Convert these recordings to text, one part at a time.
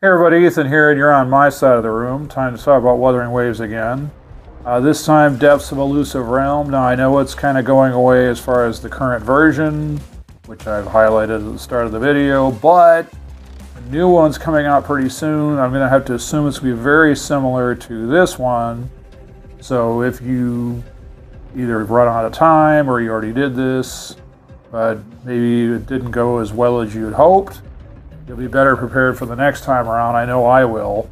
Hey everybody, Ethan here, and you're on my side of the room. Time to talk about Wuthering Waves again. This time, Depths of Illusive Realm. Now, I know it's kind of going away as far as the current version, which I've highlighted at the start of the video, but a new one's coming out pretty soon. I'm going to have to assume it's going to be very similar to this one. So if you either run out of time or you already did this, but maybe it didn't go as well as you'd hoped, you'll be better prepared for the next time around. I know I will.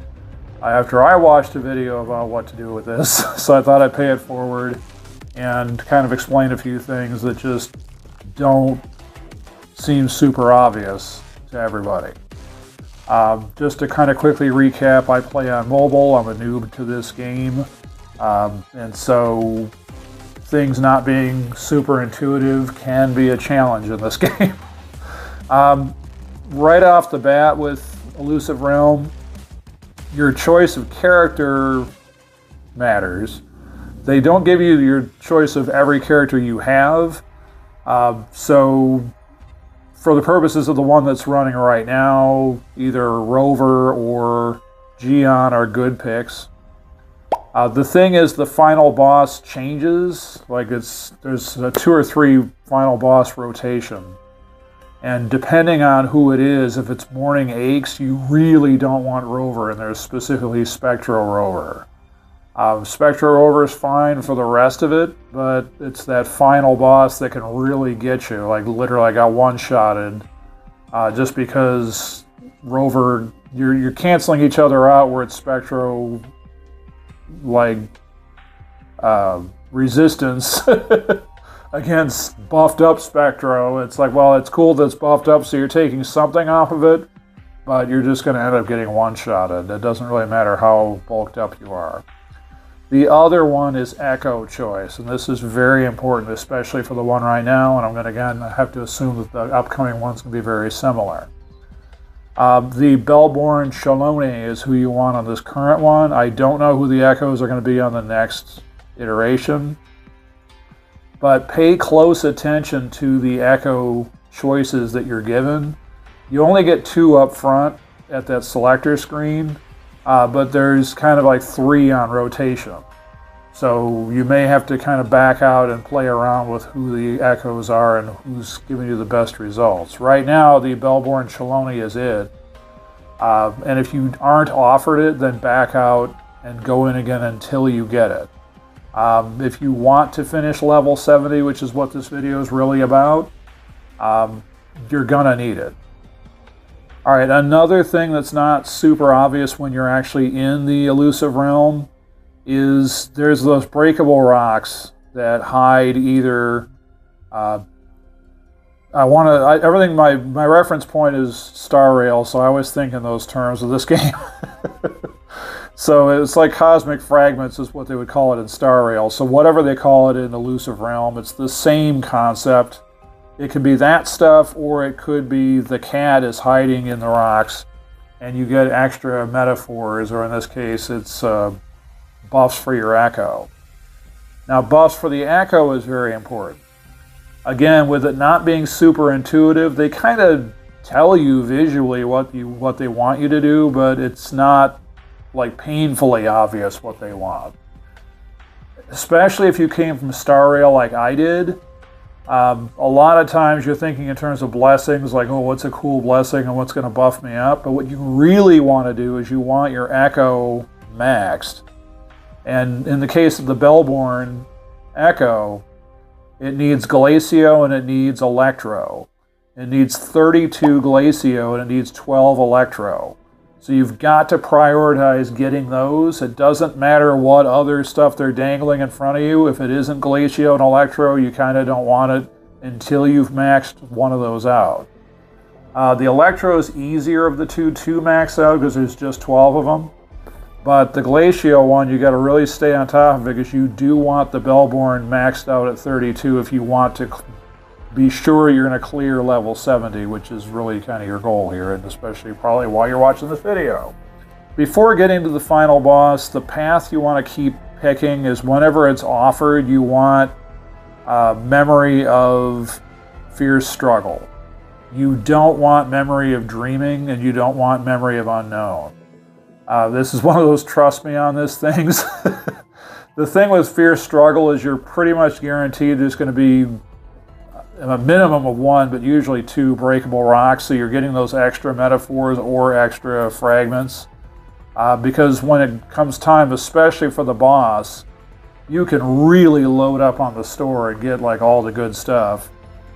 After I watched a video about what to do with this, so I thought I'd pay it forward and kind of explain a few things that just don't seem super obvious to everybody. Just to kind of quickly recap, I play on mobile. I'm a noob to this game. And so things not being super intuitive can be a challenge in this game. Right off the bat with Illusive Realm, your choice of character matters. They don't give you your choice of every character you have. So for the purposes of the one that's running right now, either Rover or Gion are good picks. The thing is, the final boss changes. Like there's a 2 or 3 final boss rotation. And depending on who it is, if it's Morning Aches, you really don't want Rover, and there's specifically Spectro Rover. Spectro Rover is fine for the rest of it, but it's that final boss that can really get you. Like literally, I got one-shotted just because Rover, you're canceling each other out where it's Spectro, like resistance. Against buffed up Spectro. It's like, well, it's cool that it's buffed up, so you're taking something off of it, but you're just going to end up getting one-shotted. It doesn't really matter how bulked up you are. The other one is Echo choice, and this is very important, especially for the one right now, and I'm going to again have to assume that the upcoming one's going to be very similar. The Bellborn Shalone is who you want on this current one. I don't know who the Echoes are going to be on the next iteration. But pay close attention to the Echo choices that you're given. You only get 2 up front at that selector screen, but there's kind of like 3 on rotation. So you may have to kind of back out and play around with who the Echoes are and who's giving you the best results. Right now, the Bellborn Shalone is it. And if you aren't offered it, then back out and go in again until you get it. If you want to finish level 70, which is what this video is really about, you're gonna need it. Alright, another thing that's not super obvious when you're actually in the Illusive Realm is there's those breakable rocks that hide either... everything, my reference point is Star Rail, so I always think in those terms of this game. So it's like cosmic fragments is what they would call it in Star Rail. So whatever they call it in Illusive Realm, it's the same concept. It could be that stuff, or it could be the cat is hiding in the rocks, and you get extra metaphors, or in this case, it's buffs for your Echo. Now, buffs for the Echo is very important. Again, with it not being super intuitive, they kind of tell you visually what they want you to do, but it's not like painfully obvious what they want. Especially if you came from Star Rail like I did. A lot of times you're thinking in terms of blessings, like, oh, what's a cool blessing and what's going to buff me up? But what you really want to do is you want your Echo maxed. And in the case of the Bellborn Echo, it needs Glacio and it needs Electro. It needs 32 Glacio and it needs 12 Electro. So you've got to prioritize getting those. It doesn't matter what other stuff they're dangling in front of you. If it isn't Glacio and Electro, you kind of don't want it until you've maxed one of those out. The Electro is easier of the two to max out because there's just 12 of them. But the Glacio one, you got to really stay on top of it because you do want the Bellborn maxed out at 32 if you want to be sure you're going to clear level 70, which is really kind of your goal here, and especially probably while you're watching this video. Before getting to the final boss, the path you want to keep picking is whenever it's offered, you want Memory of Fierce Struggle. You don't want Memory of Dreaming, and you don't want Memory of Unknown. This is one of those trust me on this things. The thing with Fierce Struggle is you're pretty much guaranteed there's going to be a minimum of 1, but usually 2 breakable rocks, so you're getting those extra metaphors or extra fragments. Because when it comes time, especially for the boss, you can really load up on the store and get like all the good stuff.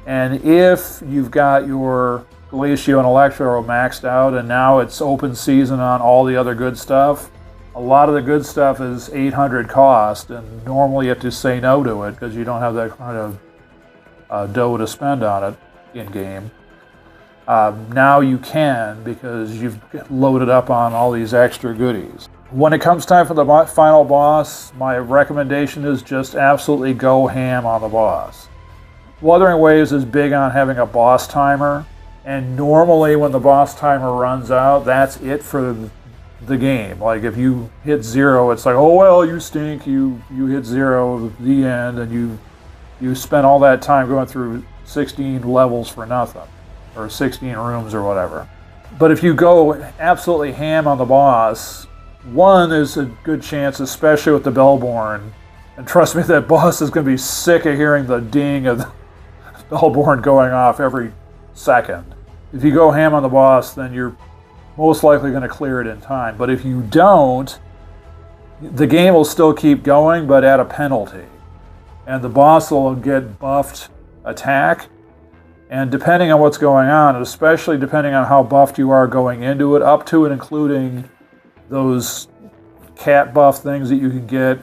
And if you've got your Glacio and Electro maxed out and now it's open season on all the other good stuff, a lot of the good stuff is 800 cost, and normally you have to say no to it because you don't have that kind of dough to spend on it in-game. Now you can, because you've loaded up on all these extra goodies. When it comes time for the final boss, my recommendation is just absolutely go ham on the boss. Wuthering Waves is big on having a boss timer, and normally when the boss timer runs out, that's it for the game. Like if you hit 0, it's like, oh well, you stink, you hit 0, the end, and you spent all that time going through 16 levels for nothing, or 16 rooms or whatever. But if you go absolutely ham on the boss, 1 is a good chance, especially with the Bellborn, and trust me, that boss is going to be sick of hearing the ding of the Bellborn going off every second. If you go ham on the boss, then you're most likely going to clear it in time. But if you don't, the game will still keep going, but at a penalty. And the boss will get buffed attack. And depending on what's going on, and especially depending on how buffed you are going into it, up to and including those cat buff things that you can get,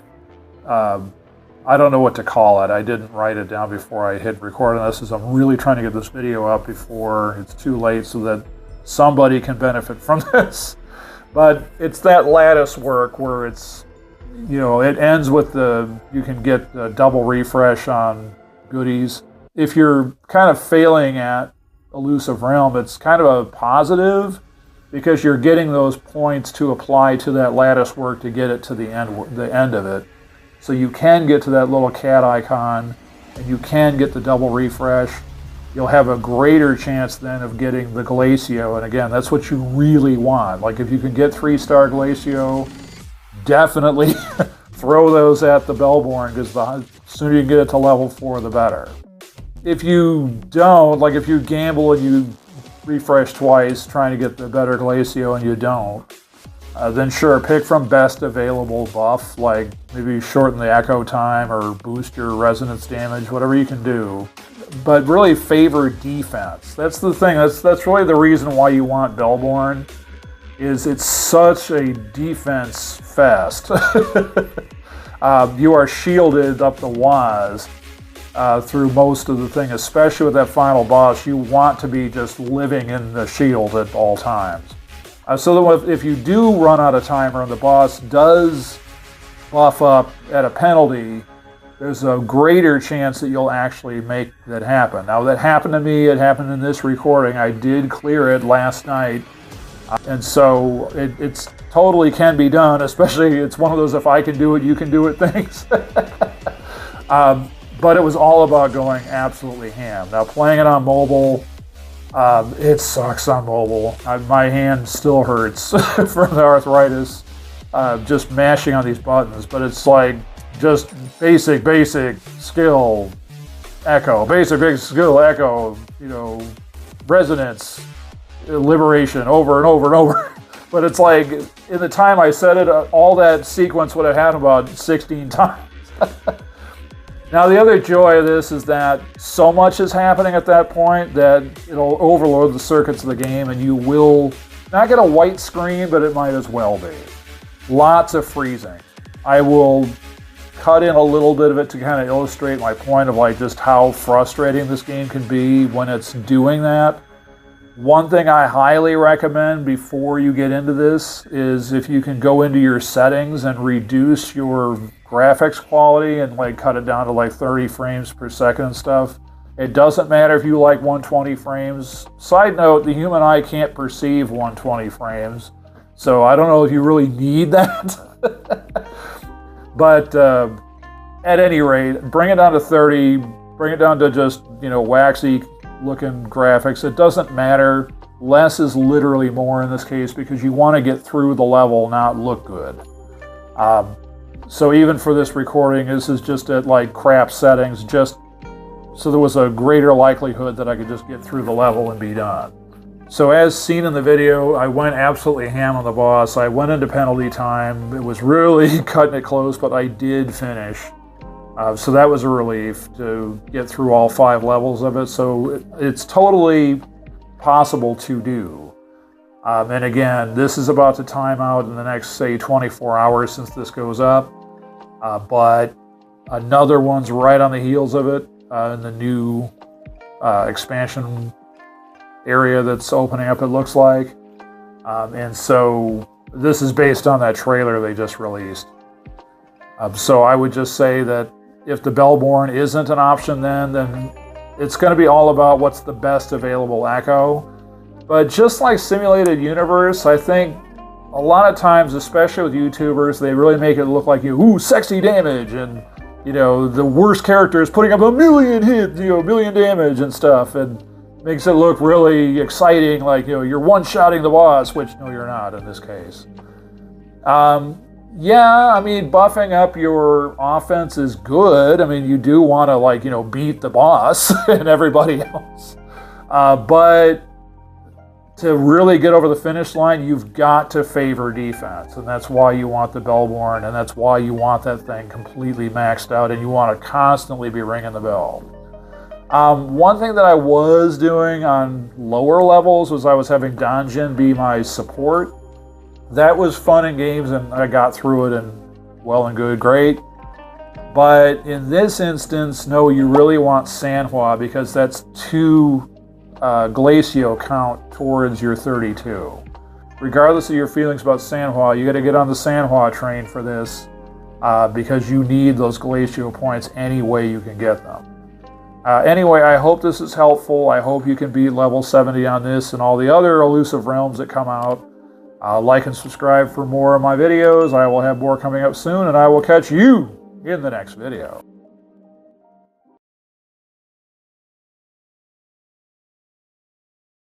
I don't know what to call it. I didn't write it down before I hit record on this, as I'm really trying to get this video up before it's too late so that somebody can benefit from this. But it's that lattice work where it's, you know, it ends with you can get the double refresh on goodies. If you're kind of failing at Illusive Realm, it's kind of a positive because you're getting those points to apply to that lattice work to get it to the end of it. So you can get to that little cat icon, and you can get the double refresh. You'll have a greater chance then of getting the Glacio, and again, that's what you really want. Like if you can get 3-star Glacio, definitely throw those at the Bellborn, because the sooner you get it to level 4, the better. If you don't, like if you gamble and you refresh twice trying to get the better Glacio and you don't, then sure, pick from best available buff, like maybe shorten the echo time or boost your resonance damage, whatever you can do. But really favor defense. That's the thing, that's really the reason why you want Bellborn, is it's such a defense fest. You are shielded up the wazoo through most of the thing, especially with that final boss. You want to be just living in the shield at all times. So that if you do run out of timer and the boss does buff up at a penalty, there's a greater chance that you'll actually make that happen. Now that happened to me, it happened in this recording. I did clear it last night. And so it's totally can be done, especially it's one of those if I can do it, you can do it things. But it was all about going absolutely ham. Now playing it on mobile, it sucks on mobile. My hand still hurts from the arthritis, just mashing on these buttons. But it's like just basic skill echo, basic skill echo, you know, resonance, liberation, over and over and over. But it's like in the time I said it, all that sequence would have happened about 16 times. Now the other joy of this is that so much is happening at that point that it'll overload the circuits of the game, and you will not get a white screen, but it might as well be. Lots of freezing. I will cut in a little bit of it to kind of illustrate my point of like just how frustrating this game can be when it's doing that. One thing I highly recommend before you get into this is if you can go into your settings and reduce your graphics quality and like cut it down to like 30 frames per second and stuff. It doesn't matter if you like 120 frames. Side note, the human eye can't perceive 120 frames, so I don't know if you really need that. But at any rate, bring it down to 30, bring it down to just, you know, waxy looking graphics. It doesn't matter. Less is literally more in this case because you want to get through the level, not look good. So even for this recording, this is just at like crap settings, just so there was a greater likelihood that I could just get through the level and be done. So as seen in the video, I went absolutely ham on the boss. I went into penalty time. It was really cutting it close, but I did finish. So that was a relief to get through all 5 levels of it. So it's totally possible to do. And again, this is about to time out in the next, say, 24 hours since this goes up. But another one's right on the heels of it in the new expansion area that's opening up, it looks like. And so this is based on that trailer they just released. So I would just say that if the Bellborn isn't an option then it's going to be all about what's the best available echo. But just like Simulated Universe, I think a lot of times, especially with YouTubers, they really make it look like, ooh, sexy damage, and the worst character is putting up a million hits, million damage and stuff, and makes it look really exciting, like you're one-shotting the boss, which no, you're not in this case. Yeah, I mean, buffing up your offense is good. I mean, you do want to beat the boss and everybody else, but to really get over the finish line, you've got to favor defense, and that's why you want the Bellborn, and that's why you want that thing completely maxed out, and you want to constantly be ringing the bell. One thing that I was doing on lower levels was I was having Donjin be my support. That was fun in games, and I got through it, and well and good, great. But in this instance, no, you really want Sanhua, because that's 2 Glacio count towards your 32. Regardless of your feelings about Sanhua, you got to get on the Sanhua train for this because you need those Glacio points any way you can get them. Anyway, I hope this is helpful. I hope you can beat level 70 on this and all the other elusive realms that come out. Like and subscribe for more of my videos. I will have more coming up soon, and I will catch you in the next video.